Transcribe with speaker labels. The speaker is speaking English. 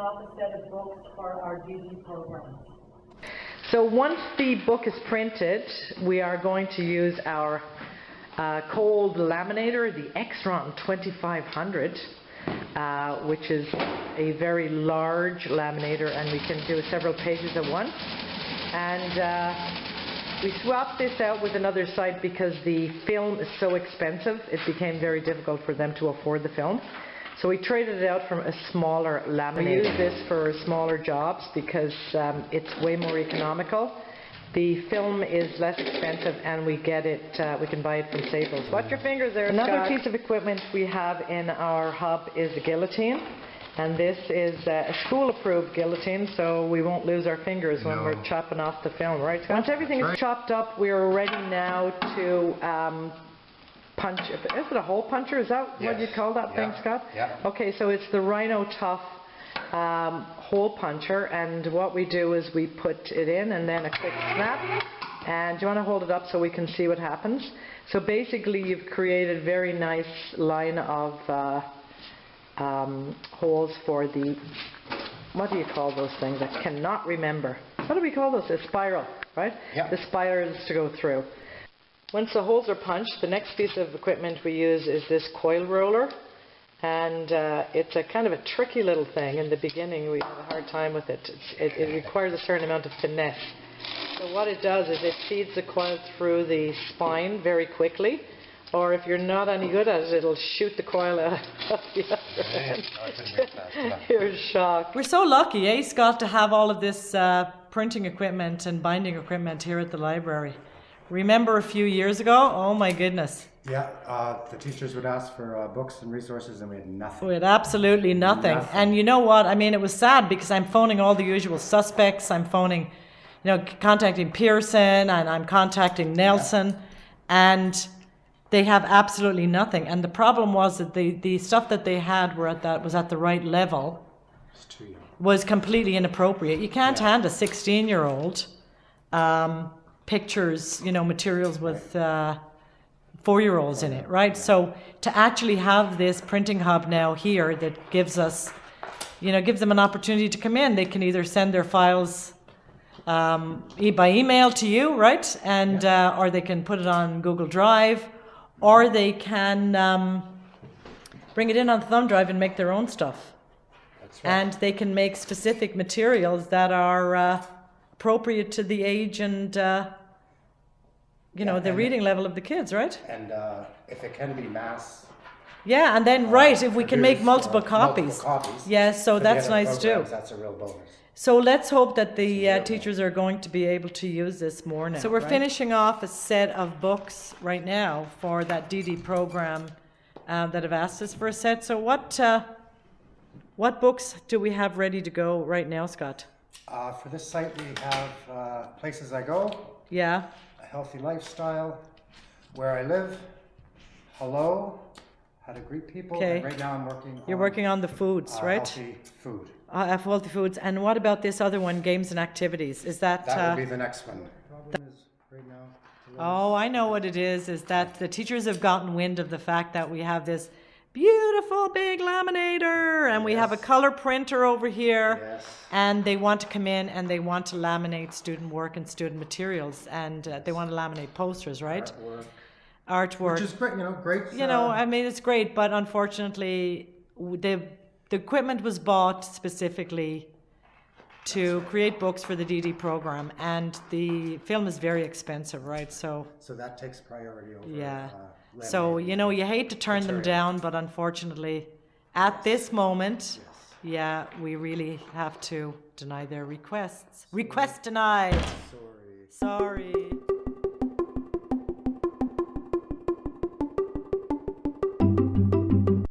Speaker 1: off a set of books for our DD program.
Speaker 2: So once the book is printed, we are going to use our cold laminator, the xyron 2500, which is a very large laminator, and we can do several pages at once. And we swapped this out with another site because the film is so expensive, it became very difficult for them to afford the film. So we traded it out from a smaller laminator. We use this for smaller jobs because it's way more economical. The film is less expensive, and we get it. We can buy it from Staples. Watch your fingers there, Scott. Another piece of equipment we have in our hub is a guillotine, and this is a school-approved guillotine, so we won't lose our fingers when we're chopping off the film, right, Scott? Once everything is chopped up, we are ready now to punch. Is it a hole puncher? Is that what you call that thing, Scott?
Speaker 3: Yeah.
Speaker 2: Okay, so it's the Rhino Tough hole puncher, and what we do is we put it in and then a quick snap. And do you want to hold it up so we can see what happens? So basically you've created a very nice line of holes for the, what do you call those things? I cannot remember. What do we call those? A spiral, right?
Speaker 3: Yeah.
Speaker 2: The spirals to go through. Once the holes are punched, the next piece of equipment we use is this coil roller, and it's a kind of a tricky little thing. In the beginning we had a hard time with it. It requires a certain amount of finesse. So what it does is it feeds the coil through the spine very quickly, or if you're not any good at it, it'll shoot the coil out of the other end. You're shocked.
Speaker 4: We're so lucky, eh, Scott, to have all of this printing equipment and binding equipment here at the library. Remember a few years ago? Oh my goodness.
Speaker 3: Yeah, the teachers would ask for books and resources, and we had nothing.
Speaker 4: We had absolutely nothing. And you know what? I mean, it was sad because I'm phoning all the usual suspects. I'm phoning, contacting Pearson, and I'm contacting Nelson, and they have absolutely nothing. And the problem was that the stuff that they had was at the right level.
Speaker 3: It's too young.
Speaker 4: Was completely inappropriate. You can't hand a 16-year-old pictures, materials with 4-year-olds in it, right? So to actually have this printing hub now here that gives us, gives them an opportunity to come in. They can either send their files by email to you, right? And or they can put it on Google Drive, or they can bring it in on the thumb drive and make their own stuff.
Speaker 3: That's right.
Speaker 4: And they can make specific materials that are appropriate to the age and the reading level of the kids, right?
Speaker 3: And if it can be mass.
Speaker 4: Yeah, and then if we can make multiple copies. Yeah, so that's nice too.
Speaker 3: That's a real bonus.
Speaker 4: So let's hope that the teachers are going to be able to use this more now. So we're finishing off a set of books right now for that DD program that have asked us for a set. So what books do we have ready to go right now, Scott?
Speaker 3: For this site we have Places I Go.
Speaker 4: Yeah.
Speaker 3: A Healthy Lifestyle, Where I Live, Hello, How to Greet People.
Speaker 4: Okay.
Speaker 3: And right now I'm working
Speaker 4: You're working on the foods, right?
Speaker 3: Healthy food.
Speaker 4: Healthy foods. And what about this other one, games and activities? Is that...
Speaker 3: That will be the next one. The problem is right now...
Speaker 4: Oh, I know what it is that the teachers have gotten wind of the fact that we have this beautiful big laminator, and we have a color printer over here, and they want to come in and they want to laminate student work and student materials, and they want to laminate posters, right? Artwork.
Speaker 3: Which is great, great.
Speaker 4: I mean, it's great, but unfortunately, the equipment was bought specifically to create books for the DD program, and the film is very expensive, right? So
Speaker 3: that takes priority over.
Speaker 4: Yeah. So, you hate to turn them down, but unfortunately, at this moment, we really have to deny their requests. Request denied.
Speaker 3: Sorry.
Speaker 4: Sorry.